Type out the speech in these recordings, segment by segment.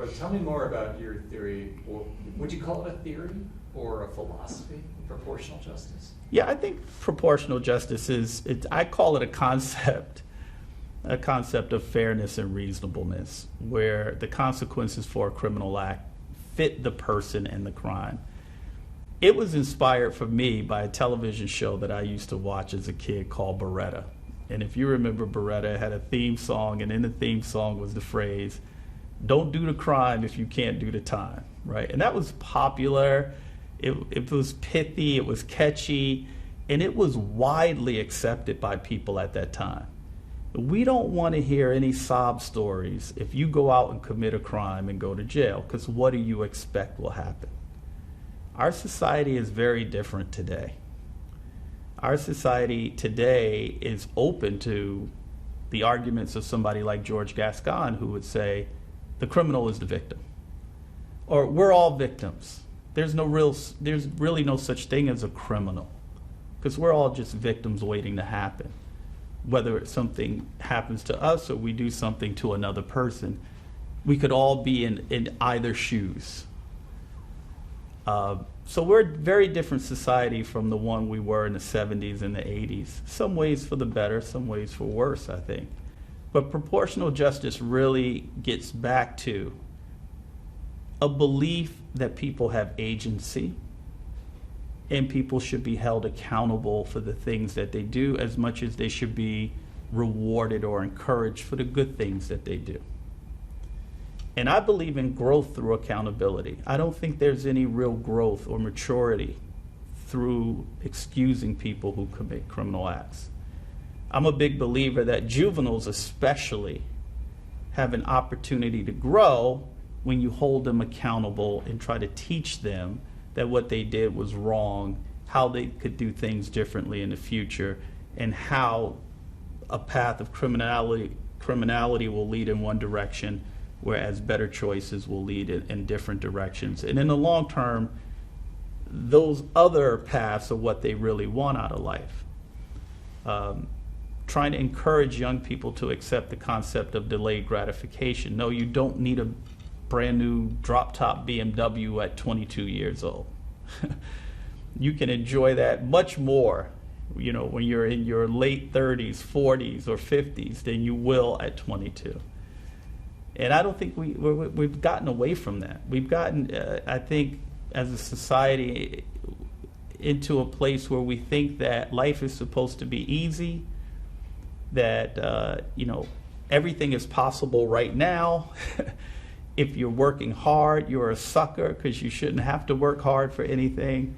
But tell me more about your theory, or would you call it a theory or a philosophy, proportional justice? Yeah, I think proportional justice I call it a concept of fairness and reasonableness, where the consequences for a criminal act fit the person and the crime. It was inspired for me by a television show that I used to watch as a kid called Beretta. And if you remember, Beretta had a theme song, and in the theme song was the phrase, "Don't do the crime if you can't do the time," right? And that was popular. It was pithy, it was catchy, and it was widely accepted by people at that time. We don't want to hear any sob stories if you go out and commit a crime and go to jail, because what do you expect will happen? Our society is very different today. Our society today is open to the arguments of somebody like George Gascon, who would say, the criminal is the victim. Or we're all victims. There's really no such thing as a criminal, because we're all just victims waiting to happen. Whether something happens to us or we do something to another person, we could all be in either shoes. So we're a very different society from the one we were in the 70s and the 80s. Some ways for the better, some ways for worse, I think. But proportional justice really gets back to a belief that people have agency and people should be held accountable for the things that they do as much as they should be rewarded or encouraged for the good things that they do. And I believe in growth through accountability. I don't think there's any real growth or maturity through excusing people who commit criminal acts. I'm a big believer that juveniles especially have an opportunity to grow when you hold them accountable and try to teach them that what they did was wrong, how they could do things differently in the future, and how a path of criminality will lead in one direction, whereas better choices will lead in different directions. And in the long term, those other paths are what they really want out of life. Trying to encourage young people to accept the concept of delayed gratification. No, you don't need a brand new drop-top BMW at 22 years old. You can enjoy that much more, when you're in your late 30s, 40s, or 50s than you will at 22. And I don't think we've gotten away from that. We've gotten, I think, as a society, into a place where we think that life is supposed to be easy, that everything is possible right now. If you're working hard, you're a sucker because you shouldn't have to work hard for anything.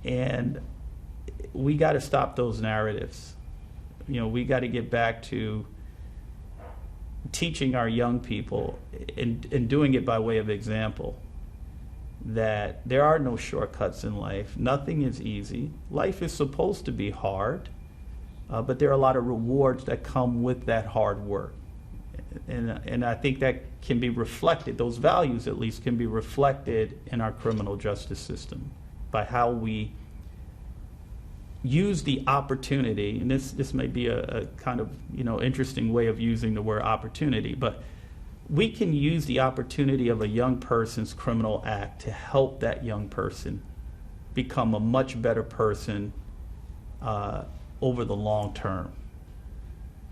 And we got to stop those narratives. We got to get back to teaching our young people and doing it by way of example, that there are no shortcuts in life. Nothing is easy. Life is supposed to be hard, but there are a lot of rewards that come with that hard work. And I think that can be reflected, those values at least can be reflected in our criminal justice system by how we use the opportunity, and this may be a kind of interesting way of using the word opportunity, but we can use the opportunity of a young person's criminal act to help that young person become a much better person over the long term,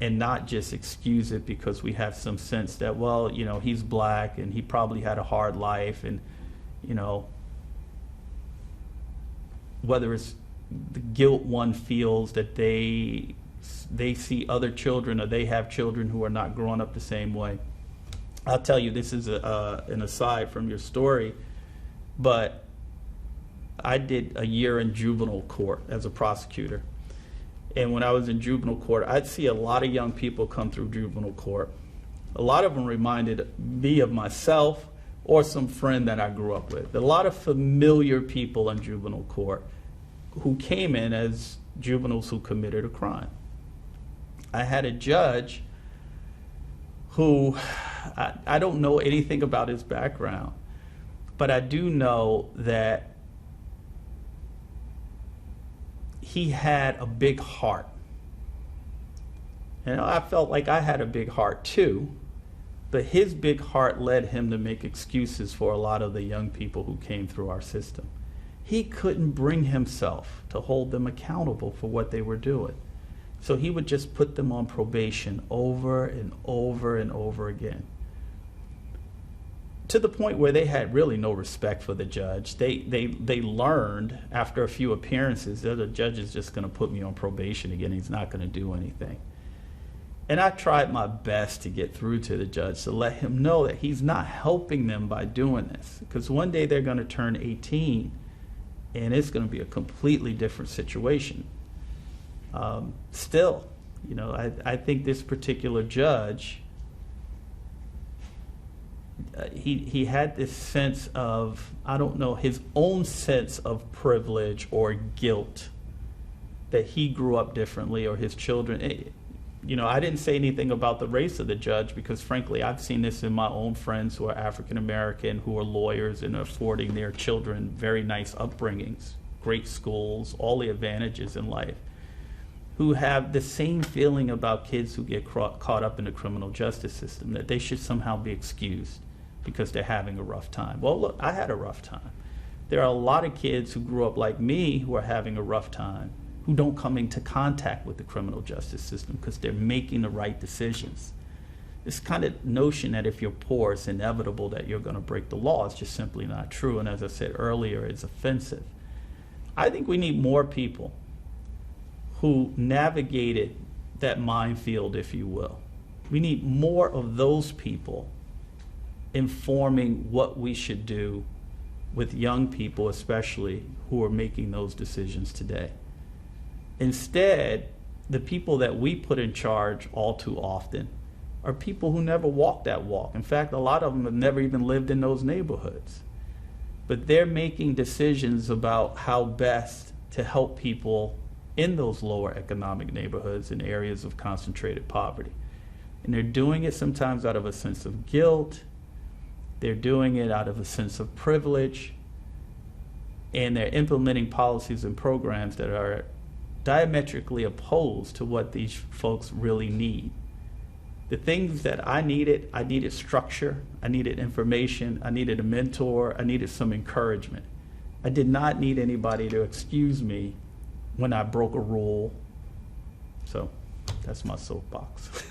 and not just excuse it because we have some sense that, well, he's black and he probably had a hard life, and whether it's the guilt one feels that they see other children, or they have children who are not growing up the same way. I'll tell you, this is an aside from your story, but I did a year in juvenile court as a prosecutor. And when I was in juvenile court, I'd see a lot of young people come through juvenile court. A lot of them reminded me of myself or some friend that I grew up with. A lot of familiar people in juvenile court who came in as juveniles who committed a crime. I had a judge who, I don't know anything about his background, but I do know that he had a big heart. And I felt like I had a big heart too, But his big heart led him to make excuses for a lot of the young people who came through our system. He couldn't bring himself to hold them accountable for what they were doing. So he would just put them on probation over and over and over again, to the point where they had really no respect for the judge. They learned after a few appearances that the judge is just going to put me on probation again. He's not going to do anything. And I tried my best to get through to the judge to let him know that he's not helping them by doing this, because one day they're going to turn 18 and it's going to be a completely different situation. Still, you know, I think this particular judge, he had this sense of, I don't know, his own sense of privilege or guilt that he grew up differently, or his children. You know, I didn't say anything about the race of the judge because, frankly, I've seen this in my own friends who are African American, who are lawyers and are affording their children very nice upbringings, great schools, all the advantages in life, who have the same feeling about kids who get caught up in the criminal justice system, that they should somehow be excused because they're having a rough time. Well, look, I had a rough time. There are a lot of kids who grew up like me who are having a rough time, who don't come into contact with the criminal justice system because they're making the right decisions. This kind of notion that if you're poor, it's inevitable that you're going to break the law is just simply not true. And as I said earlier, it's offensive. I think we need more people who navigated that minefield, if you will. We need more of those people informing what we should do with young people, especially, who are making those decisions today. Instead, the people that we put in charge all too often are people who never walked that walk. In fact, a lot of them have never even lived in those neighborhoods. But they're making decisions about how best to help people in those lower economic neighborhoods in areas of concentrated poverty. And they're doing it sometimes out of a sense of guilt. They're doing it out of a sense of privilege. And they're implementing policies and programs that are diametrically opposed to what these folks really need. The things that I needed structure, I needed information, I needed a mentor, I needed some encouragement. I did not need anybody to excuse me when I broke a rule. So that's my soapbox.